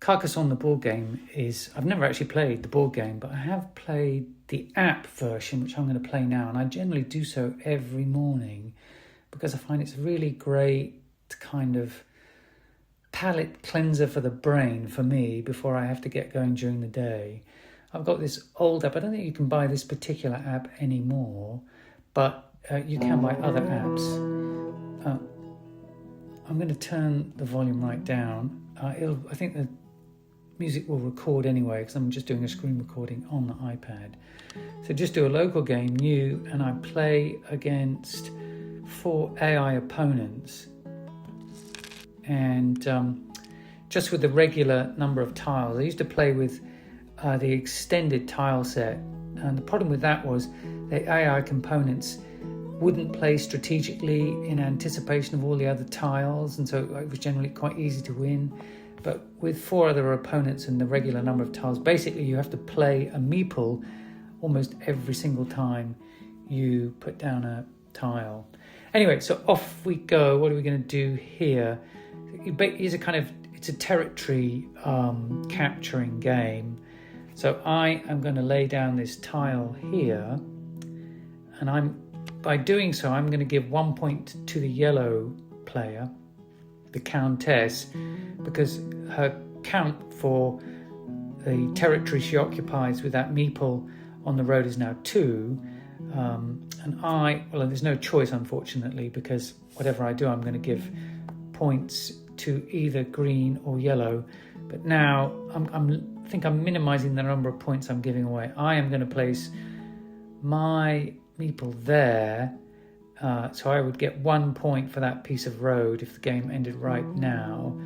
Carcasson, the board game, I've never actually played the board game, but I have played the app version, which I'm going to play now. And I generally do so every morning because I find it's a really great kind of palate cleanser for the brain for me before I have to get going during the day. I've got this old app. I don't think you can buy this particular app anymore, but you can buy other apps. I'm going to turn the volume right down. I think the music will record anyway because I'm just doing a screen recording on the iPad. So just do a local game, new, and I play against 4 AI opponents. And just with the regular number of tiles. I used to play with the extended tile set. And the problem with that was the AI components wouldn't play strategically in anticipation of all the other tiles, and so it was generally quite easy to win. But with 4 other opponents and the regular number of tiles, basically you have to play a meeple almost every single time you put down a tile. Anyway, so off we go. What are we going to do here? It's a territory capturing game. So I am going to lay down this tile here, and by doing so, I'm going to give 1 point to the yellow player, the Countess, because her count for the territory she occupies with that meeple on the road is now 2. There's no choice, unfortunately, because whatever I do, I'm going to give points to either green or yellow. But now I think I'm minimizing the number of points I'm giving away. I am going to place my meeple there, so I would get 1 point for that piece of road if the game ended right now,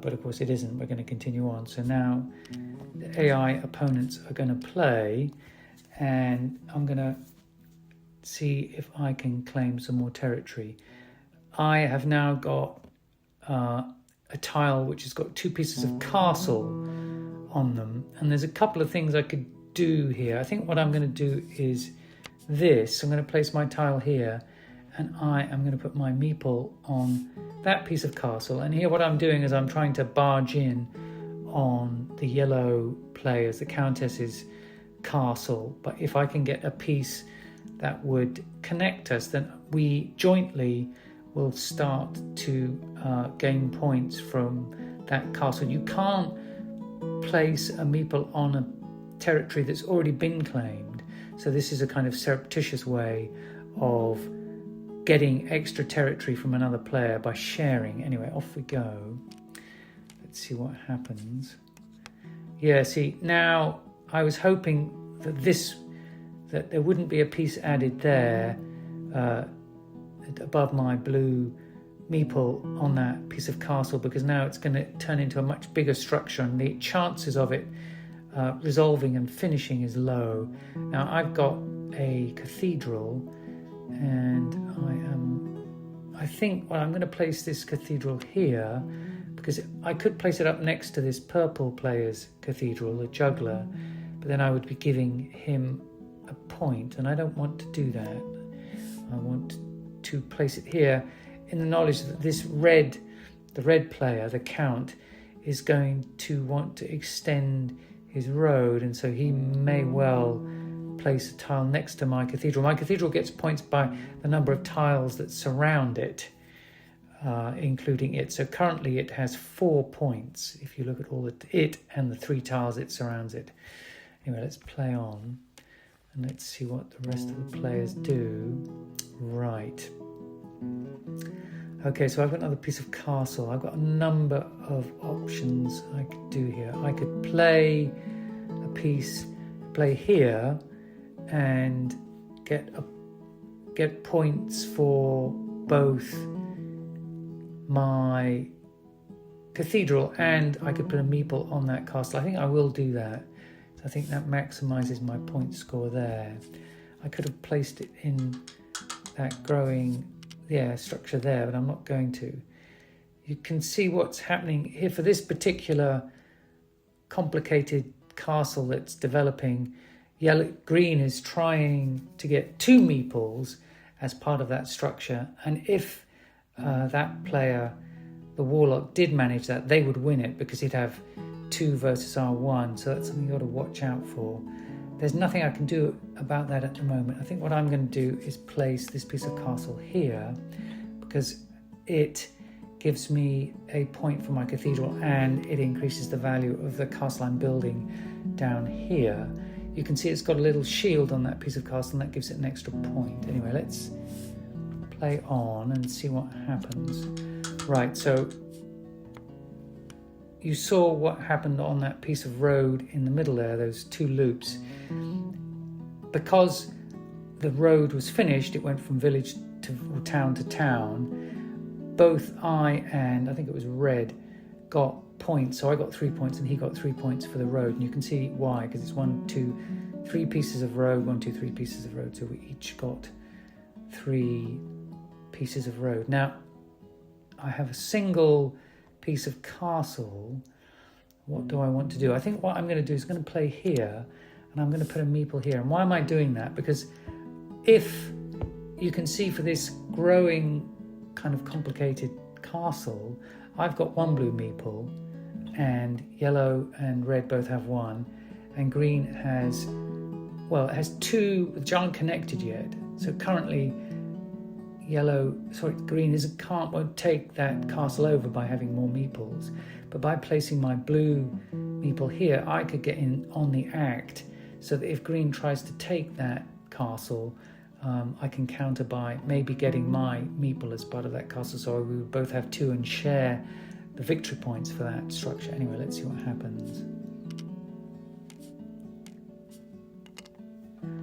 but of course it isn't. We're going to continue on. So now the AI opponents are going to play, and I'm going to see if I can claim some more territory. I have now got a tile which has got 2 pieces of castle on them, and there's a couple of things I could do here. I think what I'm going to do is this. I'm going to place my tile here, and I am going to put my meeple on that piece of castle. And here what I'm doing is I'm trying to barge in on the yellow players, the Countess's castle. But if I can get a piece that would connect us, then we jointly will start to gain points from that castle. You can't place a meeple on a territory that's already been claimed. So this is a kind of surreptitious way of getting extra territory from another player by sharing. Anyway, off we go. Let's see what happens. Yeah, see, now I was hoping that there wouldn't be a piece added there above my blue meeple on that piece of castle, because now it's going to turn into a much bigger structure, and the chances of it resolving and finishing is low. Now I've got a cathedral, and I think I'm going to place this cathedral here, because I could place it up next to this purple player's cathedral, the juggler, but then I would be giving him a point, and I don't want to do that. I want to place it here in the knowledge that the red player, the Count, is going to want to extend his road, and so he may well place a tile next to my cathedral. My cathedral gets points by the number of tiles that surround it, including it. So currently it has 4 points if you look at it and the 3 tiles it surrounds it. Anyway, let's play on and let's see what the rest of the players do. Right. Okay, so I've got another piece of castle. I've got a number of options I could do here. I could play a piece, play here, and get points for both my cathedral, and I could put a meeple on that castle. I think I will do that. So I think that maximizes my point score there. I could have placed it in that growing structure there, but I'm not going to. You can see what's happening here for this particular complicated castle that's developing. Green is trying to get 2 meeples as part of that structure, and if that player, the warlock, did manage that, they would win it, because he'd have R2 versus R1, so that's something you've got to watch out for. There's nothing I can do about that at the moment. I think what I'm going to do is place this piece of castle here, because it gives me a point for my cathedral and it increases the value of the castle I'm building down here. You can see it's got a little shield on that piece of castle and that gives it an extra point. Anyway, let's play on and see what happens. Right, so you saw what happened on that piece of road in the middle there, those two loops. Because the road was finished, it went from village to town. Both I think it was Red, got points. So I got 3 points and he got 3 points for the road. And you can see why, because it's 1, 2, 3 pieces of road, 1, 2, 3 pieces of road. So we each got 3 pieces of road. Now, I have a single piece of castle. What do I want to do? I think what I'm going to do is going to play here, and I'm going to put a meeple here. And why am I doing that? Because if you can see for this growing kind of complicated castle, I've got 1 blue meeple, and yellow and red both have 1, and green has, well, it has 2 which aren't connected yet. So currently green won't take that castle over by having more meeples. But by placing my blue meeple here, I could get in on the act, so that if green tries to take that castle, I can counter by maybe getting my meeple as part of that castle, so we would both have 2 and share the victory points for that structure. Anyway, let's see what happens.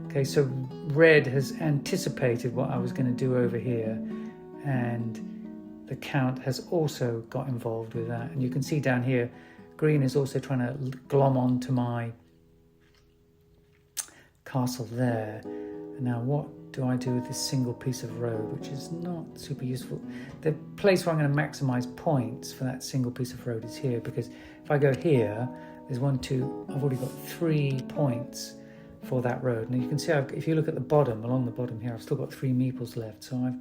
Okay, so red has anticipated what I was going to do over here, and the count has also got involved with that. And you can see down here, green is also trying to glom onto my castle there. And now what do I do with this single piece of road, which is not super useful? The place where I'm going to maximize points for that single piece of road is here, because if I go here, there's 1, 2, I've already got 3 points for that road. And you can see, if you look at the bottom, along the bottom here, I've still got 3 meeples left. So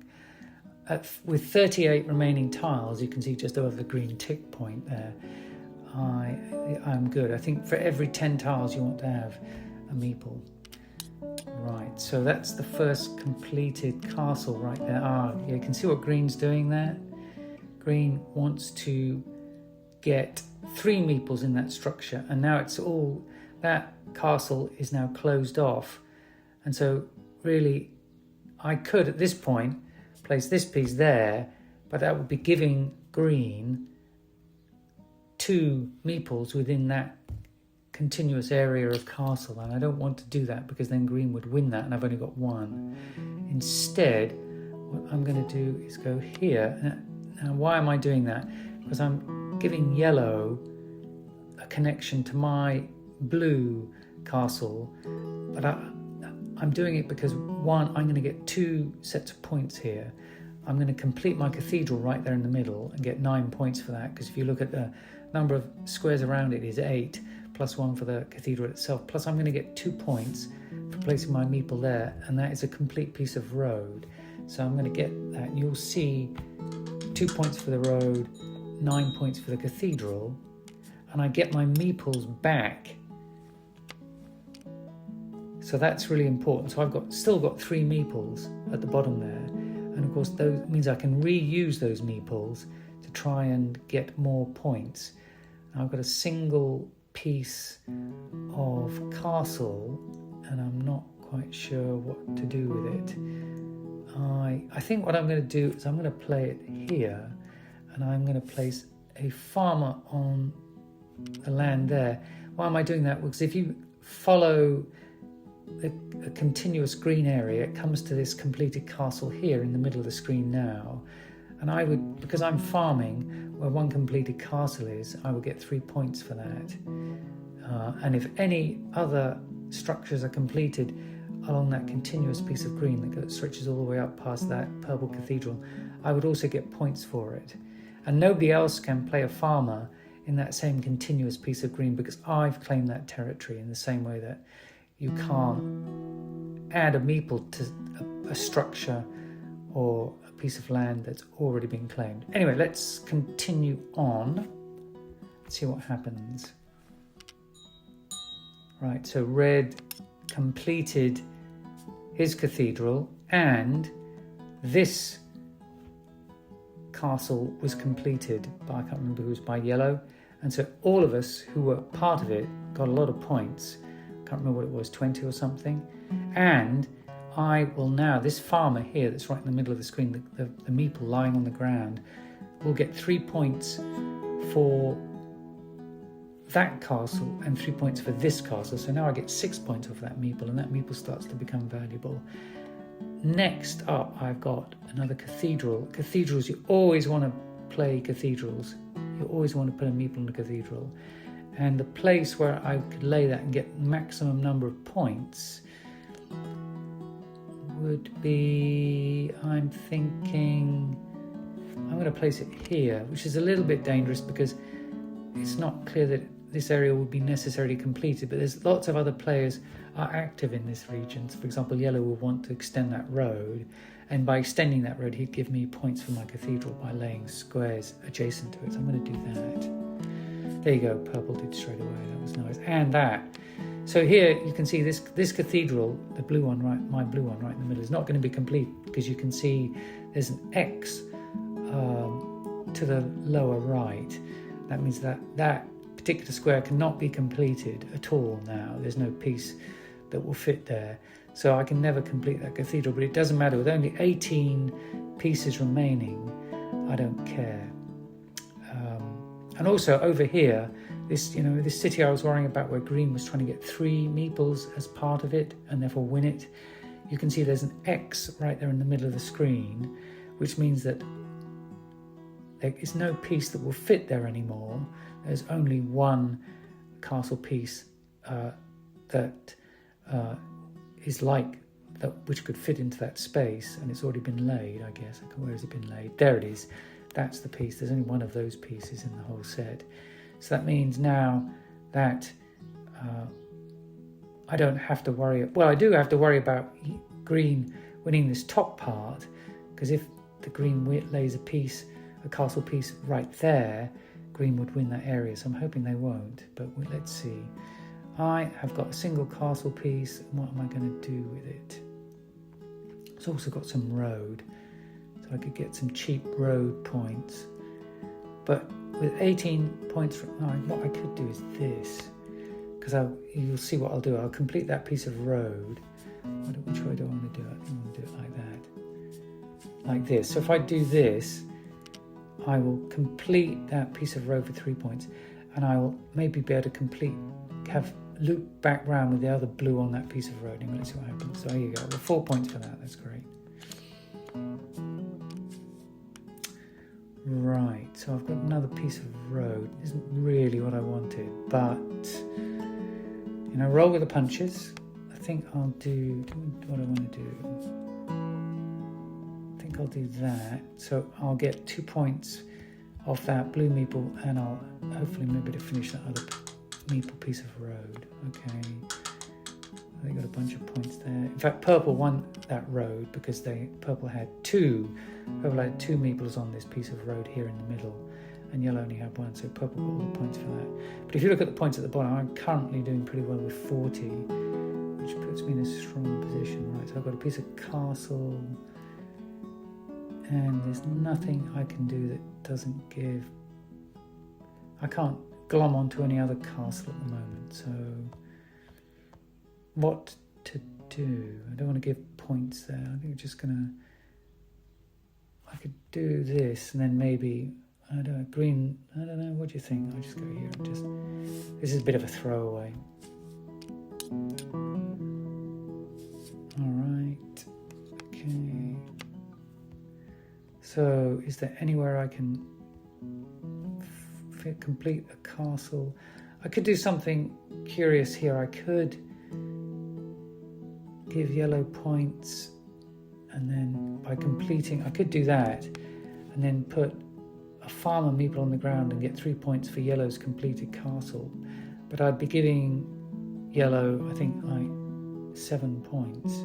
with 38 remaining tiles, you can see just over the green tick point there, I'm good. I think for every 10 tiles you want to have a meeple. Right, so that's the first completed castle right there. You can see what green's doing there. Green wants to get 3 meeples in that structure, and now it's all, that castle is now closed off. And so really I could at this point place this piece there, but that would be giving green 2 meeples within that continuous area of castle, and I don't want to do that, because then green would win that and I've only got 1. Instead, what I'm going to do is go here. Now why am I doing that? Because I'm giving yellow a connection to my blue castle, but I'm doing it because 1, I'm going to get 2 sets of points here. I'm going to complete my cathedral right there in the middle and get 9 points for that, because if you look at the number of squares around it is 8, plus 1 for the cathedral itself. Plus I'm going to get 2 points for placing my meeple there, and that is a complete piece of road. So I'm going to get that, and you'll see 2 points for the road, 9 points for the cathedral, and I get my meeples back. So that's really important. So I've still got 3 meeples at the bottom there, and of course those means I can reuse those meeples to try and get more points. Now I've got a single piece of castle, and I'm not quite sure what to do with it. I think what I'm going to do is I'm going to play it here, and I'm going to place a farmer on the land there. Why am I doing that? Because if you follow a continuous green area, it comes to this completed castle here in the middle of the screen now. And I would, because I'm farming where 1 completed castle is, I would get 3 points for that. And if any other structures are completed along that continuous piece of green that stretches all the way up past that purple cathedral, I would also get points for it. And nobody else can play a farmer in that same continuous piece of green, because I've claimed that territory, in the same way that you can't add a meeple to a structure or a piece of land that's already been claimed. Anyway, let's continue on. Let's see what happens. Right, so red completed his cathedral, and this castle was completed by, I can't remember who was, by yellow. And so all of us who were part of it got a lot of points. I can't remember what it was, 20 or something. And I will now, this farmer here that's right in the middle of the screen, the meeple lying on the ground, will get 3 points for that castle and 3 points for this castle. So now I get 6 points off that meeple, and that meeple starts to become valuable. Next up, I've got another cathedral. Cathedrals, you always want to play cathedrals. You always want to put a meeple in a cathedral. And the place where I could lay that and get maximum number of points would be, I'm thinking, I'm going to place it here, which is a little bit dangerous because it's not clear that this area would be necessarily completed, but there's lots of other players are active in this region. So for example, yellow will want to extend that road, and by extending that road he'd give me points for my cathedral by laying squares adjacent to it. So I'm going to do that. There you go, purple did straight away, that was nice. And that. So here you can see this cathedral, the blue one, right, my blue one right in the middle, is not going to be complete because you can see there's an X to the lower right. That means that particular square cannot be completed at all now. There's no piece that will fit there. So I can never complete that cathedral, but it doesn't matter. With only 18 pieces remaining, I don't care. And also over here, this city I was worrying about where green was trying to get 3 meeples as part of it and therefore win it. You can see there's an X right there in the middle of the screen, which means that there is no piece that will fit there anymore. There's only one castle piece that is like that, which could fit into that space, and it's already been laid, I guess. Where has it been laid? There it is. That's the piece. There's only one of those pieces in the whole set. So that means now that I don't have to worry. Well, I do have to worry about green winning this top part, because if the green lays a castle piece right there, green would win that area. So I'm hoping they won't, but let's see. I have got a single castle piece. What am I going to do with it? It's also got some road, so I could get some cheap road points. But with 18 points, what I could do is this, because you'll see what I'll do. I'll complete that piece of road. Which way do I want to do it? I think I want to do it like that, like this. So if I do this, I will complete that piece of road for 3 points, and I will maybe be able to loop back round with the other blue on that piece of road. And let's see what happens. So here you go. Well, 4 points for that. That's great. Right. So I've got another piece of road. Isn't really what I wanted, but roll with the punches. I think I'll do what I want to do. I think I'll do that. So I'll get 2 points off that blue meeple, and I'll hopefully maybe to finish that other meeple piece of road. Okay. They got a bunch of points there. In fact, purple won that road because purple had two meeples on this piece of road here in the middle, and yellow only had one, so purple got all the points for that. But if you look at the points at the bottom, I'm currently doing pretty well with 40, which puts me in a strong position. Right, so I've got a piece of castle, and there's nothing I can do that doesn't give. I can't glom onto any other castle at the moment, so what to do? I don't want to give points there. I think I'm just gonna, I could do this and then maybe, I don't know, green, I don't know, what do you think? I'll just go here and this is a bit of a throwaway. Alright, okay. So is there anywhere I can complete a castle? I could do something curious here. I could give yellow points, and then by completing, I could do that and then put a farmer meeple on the ground and get 3 points for yellow's completed castle, but I'd be giving yellow, I think, like 7 points,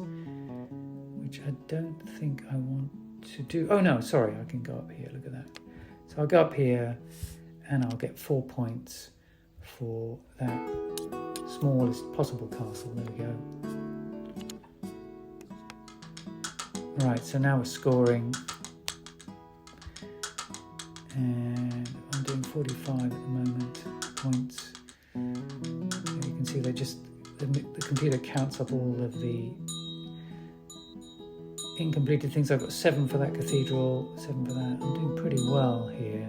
which I don't think I want to do. Oh no, sorry, I can go up here, look at that. So I'll go up here and I'll get 4 points for that smallest possible castle. There we go. Right, so now we're scoring, and I'm doing 45 at the moment points. And you can see the computer counts up all of the incompleted things. I've got 7 for that cathedral, 7 for that. I'm doing pretty well here.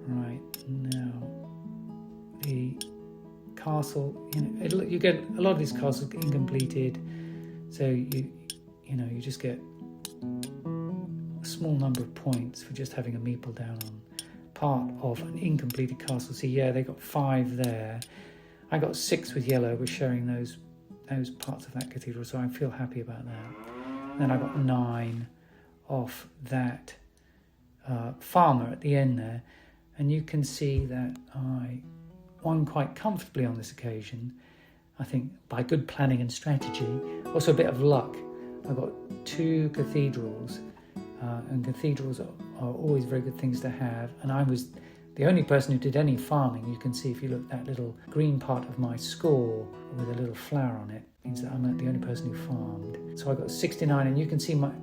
Right, now the castle, you get a lot of these castles incompleted, so you just get a small number of points for just having a meeple down on part of an incompleted castle. See, yeah, they got 5 there. I got 6 with yellow. We're sharing those parts of that cathedral, so I feel happy about that. Then I got 9 off that farmer at the end there, and you can see that I won quite comfortably on this occasion. I think by good planning and strategy, also a bit of luck. I got 2 cathedrals, and cathedrals are always very good things to have. And I was the only person who did any farming. You can see if you look, that little green part of my score with a little flower on it means that I'm the only person who farmed. So I got 69, and you can see my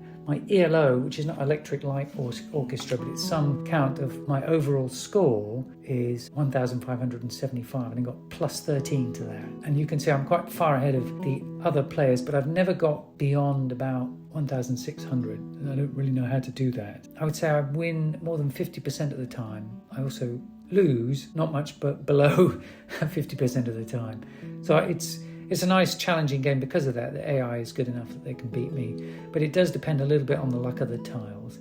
ELO, which is not Electric Light Orchestra, but it's some count of my overall score, is 1,575, and I got plus 13 to that. And you can see I'm quite far ahead of the other players, but I've never got beyond about 1,600. I don't really know how to do that. I would say I win more than 50% of the time. I also lose, not much, but below 50% of the time. So it's a nice challenging game because of that. The AI is good enough that they can beat me, but it does depend a little bit on the luck of the tiles.